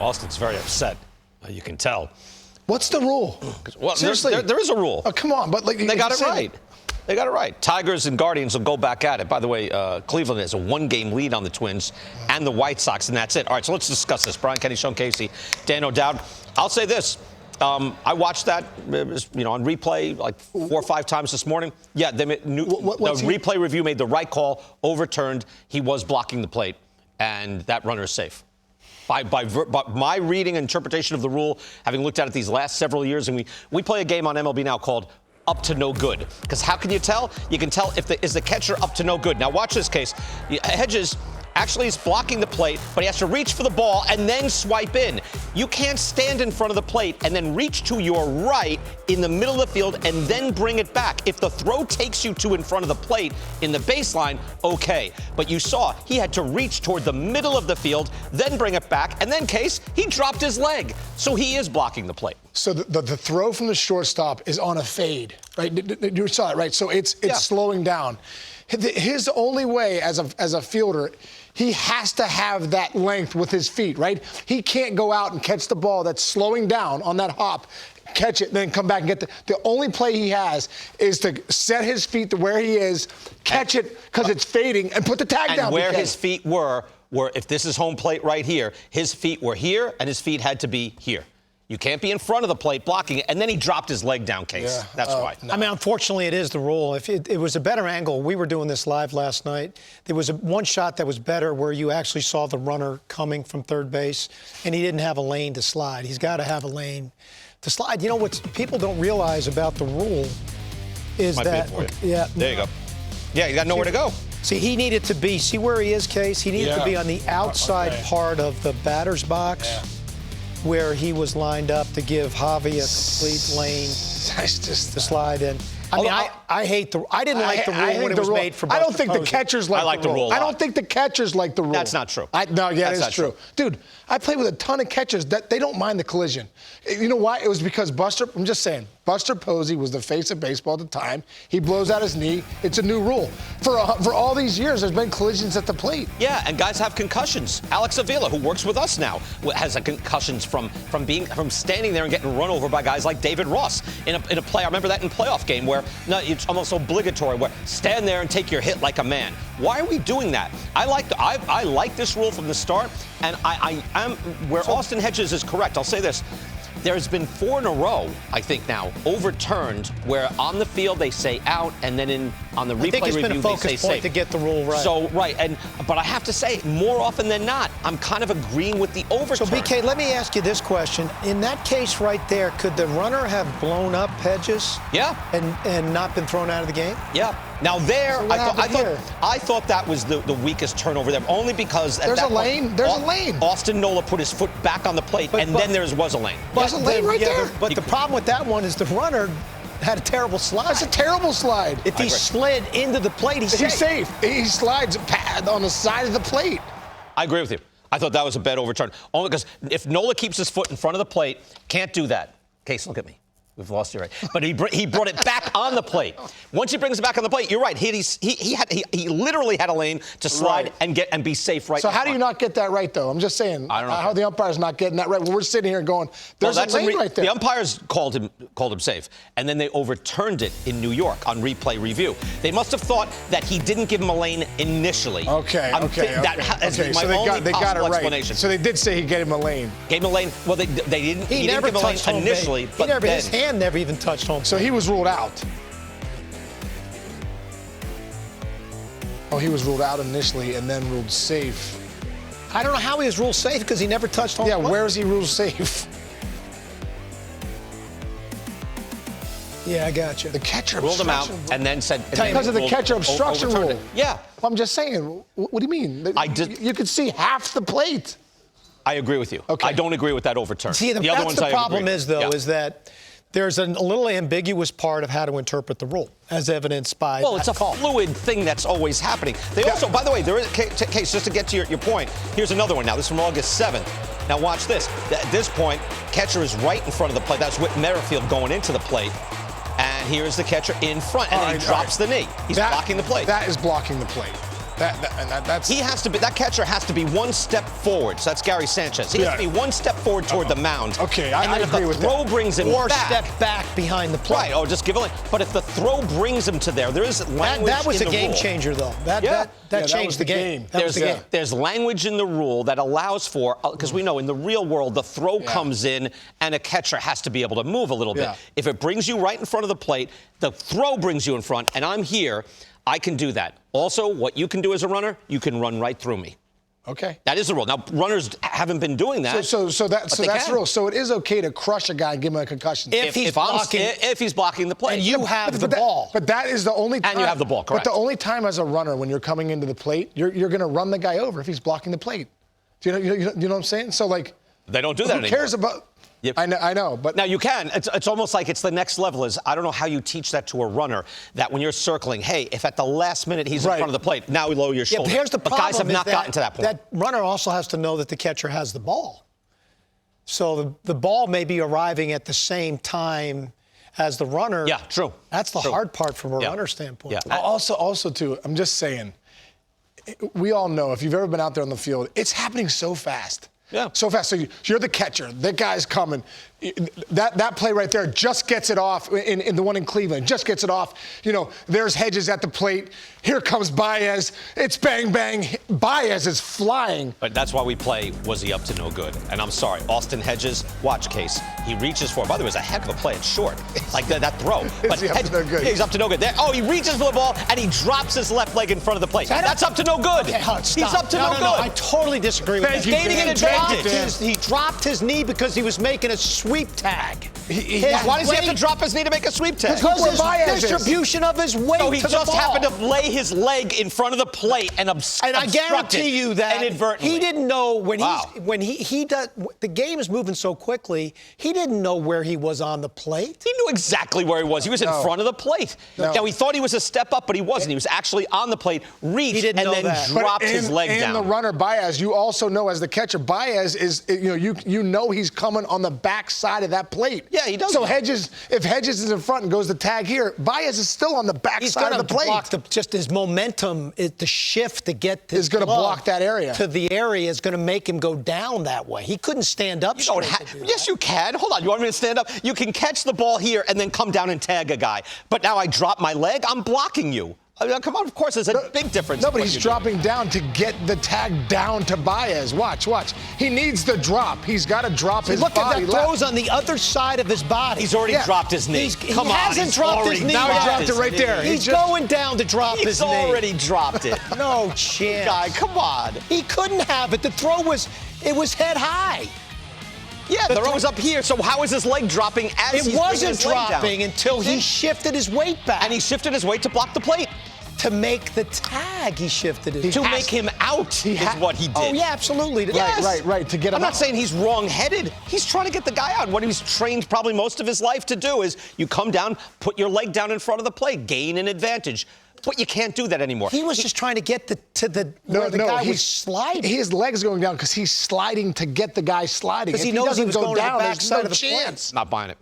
Austin's very upset. You can tell. What's the rule? Well, Seriously, there is a rule. Oh, come on, but like they got it right. They got it right. Tigers and Guardians will go back at it. By the way, Cleveland has a 1-game lead on the Twins and the White Sox, and that's it. All right, so let's discuss this. Brian Kenny, Sean Casey, Dan O'Dowd. I'll say this. I watched that, on replay like 4 or 5 times this morning. Yeah, the replay review made the right call, overturned. He was blocking the plate, and that runner is safe. By my reading and interpretation of the rule, having looked at it these last several years, and we play a game on MLB Now called Up to No Good. Because how can you tell? You can tell is the catcher up to no good. Now watch this case. Hedges actually is blocking the plate, but he has to reach for the ball and then swipe in. You can't stand in front of the plate and then reach to your right in the middle of the field and then bring it back. If the throw takes you to in front of the plate in the baseline, okay. But you saw he had to reach toward the middle of the field, then bring it back, and then, Case, he dropped his leg. So he is blocking the plate. So the throw from the shortstop is on a fade, right? You saw it, right? So it's slowing down. His only way as a fielder, he has to have that length with his feet, right? He can't go out and catch the ball that's slowing down on that hop, catch it, then come back and get the only play he has is to set his feet to where he is, catch it because it's fading, and put the tag down. And where his feet were, if this is home plate right here, his feet were here and his feet had to be here. You can't be in front of the plate blocking it. And then he dropped his leg down, Case. Yeah, that's why. No. I mean, unfortunately, it is the rule. If it was a better angle, we were doing this live last night. There was one shot that was better where you actually saw the runner coming from third base, and he didn't have a lane to slide. He's got to have a lane to slide. You know what people don't realize about the rule is that. Yeah. There you go. Yeah, you got nowhere to go. See, he needed to be. See where he is, Case? He needed to be on the outside part of the batter's box. Yeah. Where he was lined up to give Javi a complete lane to slide in. I mean, I hate the. I didn't like the rule when it was made for. I don't think the catchers like the rule. I don't think the catchers like the rule. That's not true. It's true. Dude, I played with a ton of catchers that they don't mind the collision. You know why? It was because I'm just saying, Buster Posey was the face of baseball at the time. He blows out his knee. It's a new rule. For all these years, there's been collisions at the plate. Yeah, and guys have concussions. Alex Avila, who works with us now, has concussions from standing there and getting run over by guys like David Ross in a play. I remember that in a playoff game where it's almost obligatory, where stand there and take your hit like a man. Why are we doing that? I like this rule from the start, and I am where Austin Hedges is correct. I'll say this. There's been 4 in a row, I think now, overturned where on the field they say out, and then on the replay review they say safe. I think it's been a focus point to get the rule right. So, right, but I have to say, more often than not, I'm kind of agreeing with the overturn. So, BK, let me ask you this question. In that case right there, could the runner have blown up Hedges? Yeah. And not been thrown out of the game? Yeah. Now there, so I thought that was the weakest turnover there, only because there's a lane. There's a lane. Austin Nola put his foot back on the plate, and then there was a lane. There's a lane right there. But the problem with that one is the runner had a terrible slide. That's a terrible slide. If he slid into the plate, he's safe. He slides on the side of the plate. I agree with you. I thought that was a bad overturn, only because if Nola keeps his foot in front of the plate, can't do that. Case, look at me. We've lost you, right? But he brought it back on the plate. Once he brings it back on the plate, you're right. He literally had a lane to slide and be safe right. So how do you not get that right, though? I'm just saying. I don't know how the umpire's not getting that right. When we're sitting here going, there's a lane right there. The umpires called him safe, and then they overturned it in New York on replay review. They must have thought that he didn't give him a lane initially. Okay. That so they got it right. Explanation. So they did say he gave him a lane. Gave him a lane. Well, they didn't. He didn't give him a lane initially, but his hand never even touched home. So he was ruled out. Oh, he was ruled out initially and then ruled safe. I don't know how he was ruled safe because he never touched home. Yeah, where is he ruled safe? Yeah, I got you. The catcher ruled him out and then said because of the catcher obstruction rule. Yeah. I'm just saying. What do you mean? You could see half the plate. I agree with you. Okay. I don't agree with that overturn. See, the problem is that there's a little ambiguous part of how to interpret the rule, as evidenced by. Well, it's a fluid thing that's always happening. They also, by the way, there is a case, just to get to your point, here's another one now. This is from August 7th. Now, watch this. At this point, catcher is right in front of the plate. That's Whit Merrifield going into the plate. And here's the catcher in front, and then he drops the knee. He's blocking the plate. That is blocking the plate. That's He has to be, that catcher has to be one step forward. So that's Gary Sanchez. He has to be one step forward toward the mound. Okay, and I then agree if with the throw that. brings him Or back, step back behind the plate. right? Or just give a lane. But if the throw brings him to there is language That was in a the game rule. changer, though. That was changed the game. That was the game. There's language in the rule that allows for, because we know in the real world, the throw comes in and a catcher has to be able to move a little bit. Yeah. If it brings you right in front of the plate, the throw brings you in front, and I'm here, I can do that. Also, what you can do as a runner, you can run right through me. okay. That is the rule. Now, runners haven't been doing that. So that's they the can. rule. So it is okay to crush a guy and give him a concussion. If he's blocking, if he's blocking the play. and you have the that, ball. But that is the only time. And you have the ball, correct. But the only time as a runner when you're coming into the plate, you're going to run the guy over if he's blocking the plate. Do you know what I'm saying? So, like, They don't do that who anymore. cares about... Yep. I know, but... Now, you can. It's almost like it's the next level is, I don't know how you teach that to a runner, that when you're circling, hey, if at the last minute he's in front of the plate, now we lower your shoulder. But here's the problem. But guys have not gotten to that point. That runner also has to know that the catcher has the ball. So the ball may be arriving at the same time as the runner. Yeah, true. That's the True. hard part from a Yeah. runner standpoint. Yeah. Also, too, I'm just saying, we all know, if you've ever been out there on the field, it's happening so fast. Yeah. So fast. So you're the catcher. That guy's coming. That play right there just gets it off in the one in Cleveland. Just gets it off. You know, there's Hedges at the plate. Here comes Baez. It's bang, bang. Baez is flying. But that's why we play, was he up to no good? And I'm sorry, Austin Hedges, watch Case. He reaches for it. By the way, it was a heck of a play. It's short, like that throw. Is he up to no good? Yeah, he's up to no good. He reaches for the ball, and he drops his left leg in front of the plate. That's up to no good. Okay, He's up to no good. I totally disagree with Thank that. you, Gaining Dan. an Thank you, advantage. Dan. He dropped his knee because he was making a sweep tag. Why does he have to drop his knee to make a sweep tag? Because where his Baez is. distribution of his weight So he to the just ball. happened to lay his leg in front of the plate and And I guarantee you that inadvertently. he didn't know when Wow. he does. The game is moving so quickly. He didn't know where he was on the plate. He knew exactly where he was. He was in front of the plate. No. Now, he thought he was a step up, but he wasn't. He was actually on the plate, reached, He didn't and know then that. dropped his leg and down. the runner Baez, you also know as the catcher, Baez is, you know he's coming on the back side of that plate. Yeah, he does So know. if Hedges is in front and goes to tag here, Baez is still on the back He's side going of to the plate. block just his momentum, the shift to get his Is gonna glove block that area. to the area is going to make him go down that way. He couldn't stand up. You don't straight to do yes, that. you can. Hold on. You want me to stand up? You can catch the ball here and then come down and tag a guy. But now I drop my leg. I'm blocking you. I mean, come on. Of course, there's a big difference. No, in but what he's you do. dropping down to get the tag down to Baez. Watch. He needs the drop. He's got to drop his Look body at that left. throws on the other side of his body. He's already dropped his knee. He Come on. hasn't he's dropped already his knee. Now he yet. dropped it right there. He's just- going down to drop He's his knee. already dropped it. No chance. Guy, come on. He couldn't have it. The throw was head high. Yeah, the throw was up here, so how is his leg dropping as he's It bringing wasn't his leg down? dropping until he shifted his weight back. And he shifted his weight to block the plate. to make the tag, he shifted it. To make him out is what he did. Oh, yeah, absolutely. Yes. Right, to get him I'm not out. saying he's wrong-headed. He's trying to get the guy out. What he's trained probably most of his life to do is you come down, put your leg down in front of the plate, gain an advantage. But you can't do that anymore. He was just trying to get where the guy was sliding. His leg's going down because he's sliding to get the guy sliding. Because he If knows he doesn't was go going to the down, there's backside no of the plate. chance. Not buying it.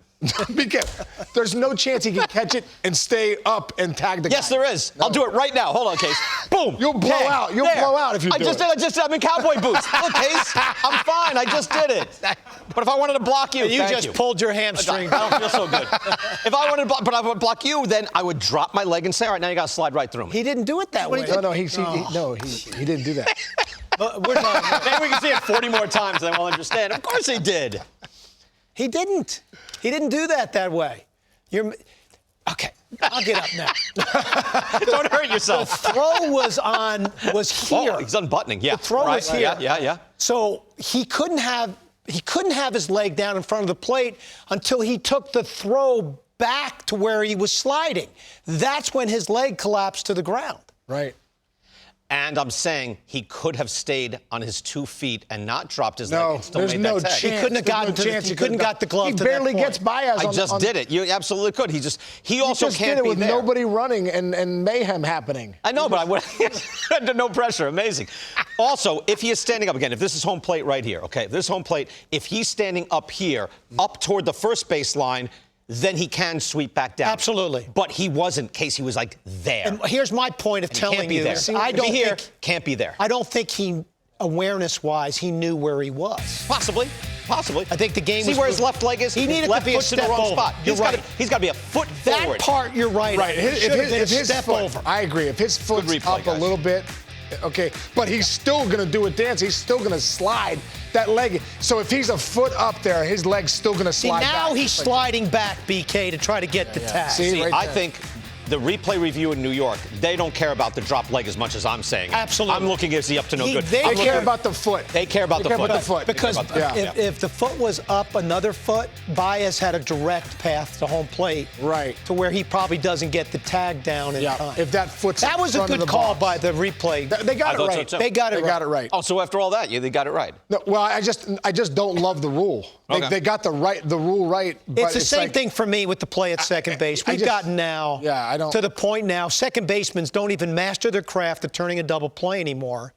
Because there's no chance he can catch it and stay up and tag the guy. Yes, there is. No. I'll do it right now. Hold on, Case. Boom. You'll blow Tag. out. You'll There. blow out if you do it. I just did. I'm in cowboy boots. Look, Case. I'm fine. I just did it. But if I wanted to block you, You thank just you. pulled your hamstring. I don't feel so good. If I wanted to block, but I would block you, then I would drop my leg and say, all right, now you got to slide right through me. He didn't do it that way. No, he didn't do that. We're not. Maybe we can see it 40 more times and then we'll understand. Of course he did. He didn't. He didn't do that way. Okay, I'll get up now. Don't hurt yourself. The throw was here. Oh, he's unbuttoning. Yeah. The throw right. was here. Yeah. So he couldn't have his leg down in front of the plate until he took the throw back to where he was sliding. That's when his leg collapsed to the ground. Right. And I'm saying he could have stayed on his 2 feet and not dropped his leg No, and still there's made no that tag. chance. He couldn't have There's gotten no to the- chance he could couldn't have got the glove He to that barely point. gets Baez. I just did it. You absolutely could. He also just can't did it be with there. nobody running and mayhem happening. I know, but I would under no pressure. Amazing. Also, if he is standing up again, if this is home plate right here, okay, if this is home plate, if he's standing up here, up toward the first baseline, then he can sweep back down. Absolutely. But he wasn't. Casey was like there. And here's my point of telling you. I don't think can't be there. I don't think he, awareness-wise, he knew where he was. Possibly. I think the game. See where his left leg is. He needed left to be a foot's in the step wrong over. spot. You're right. He's got to be a foot forward. That part, you're right. Right. If his foot, over. I agree. If his foot's replay, up guys. a little bit, okay, but he's still going to do a dance. He's still going to slide that leg. So if he's a foot up there, his leg's still going to slide back. Now he's sliding back, BK, to try to get the tag. See, right I there. think the replay review in New York, they don't care about the drop leg as much as I'm saying. Absolutely. I'm looking is he up to no good. They care about the foot. They care about the foot. Because if the foot was up another foot, Baez had a direct path to home plate. Right. To where he probably doesn't get the tag down in time. If that foot's That was a good call by the replay. They got it right. So too. They got it right. Oh, so after all that, they got it right. No, well, I just don't love the rule. They got the rule right. But It's the same thing for me with the play at second base. We've gotten now to the point now, second basemen don't even master their craft of turning a double play anymore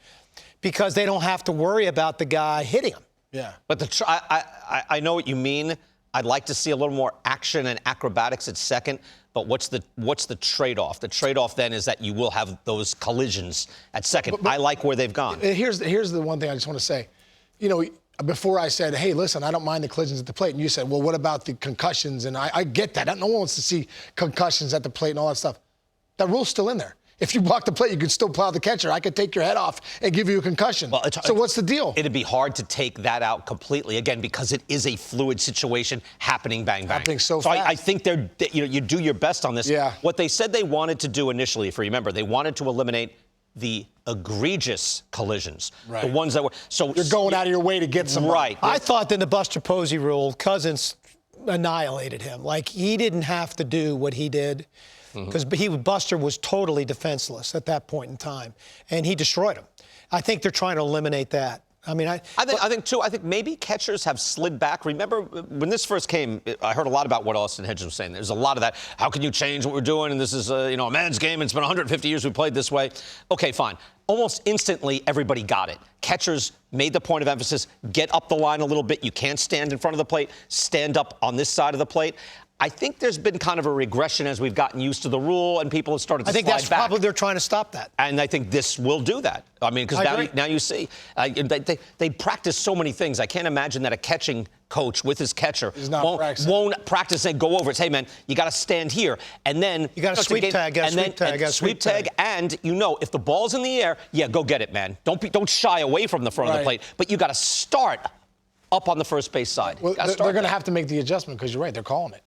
because they don't have to worry about the guy hitting them. Yeah. But I know what you mean. I'd like to see a little more action and acrobatics at second. But what's the trade-off? The trade-off then is that you will have those collisions at second. I like where they've gone. Here's the one thing I just want to say. Before I said, hey, listen, I don't mind the collisions at the plate. And you said, well, what about the concussions? And I get that. No one wants to see concussions at the plate and all that stuff. That rule's still in there. If you block the plate, you could still plow the catcher. I could take your head off and give you a concussion. Well, so what's the deal? It'd be hard to take that out completely, again, because it is a fluid situation happening bang, bang. Happening so fast. I think you do your best on this. Yeah. What they said they wanted to do initially, if you remember, they wanted to eliminate the egregious collisions. Right. The ones that were. So you're going out of your way to get somebody. Right. I thought that the Buster Posey rule, Cousins annihilated him. Like, he didn't have to do what he did because Buster was totally defenseless at that point in time, and he destroyed him. I think they're trying to eliminate that. I mean, I think maybe catchers have slid back. Remember when this first came, I heard a lot about what Austin Hedges was saying. There's a lot of that. How can you change what we're doing? And this is a man's game. It's been 150 years we played this way. Okay, fine. Almost instantly, everybody got it. Catchers made the point of emphasis, get up the line a little bit. You can't stand in front of the plate. Stand up on this side of the plate. I think there's been kind of a regression as we've gotten used to the rule and people have started to slide back. I think that's probably they're trying to stop that. And I think this will do that. I mean, because now you see, they practice so many things. I can't imagine that a catching coach with his catcher won't practice and go over it. Say, hey, man, you got to stand here. And then you got to sweep tag, sweep tag. And if the ball's in the air, go get it, man. Don't shy away from the front of the plate. But you got to start up on the first base side. Well, they're going to have to make the adjustment because you're right. They're calling it.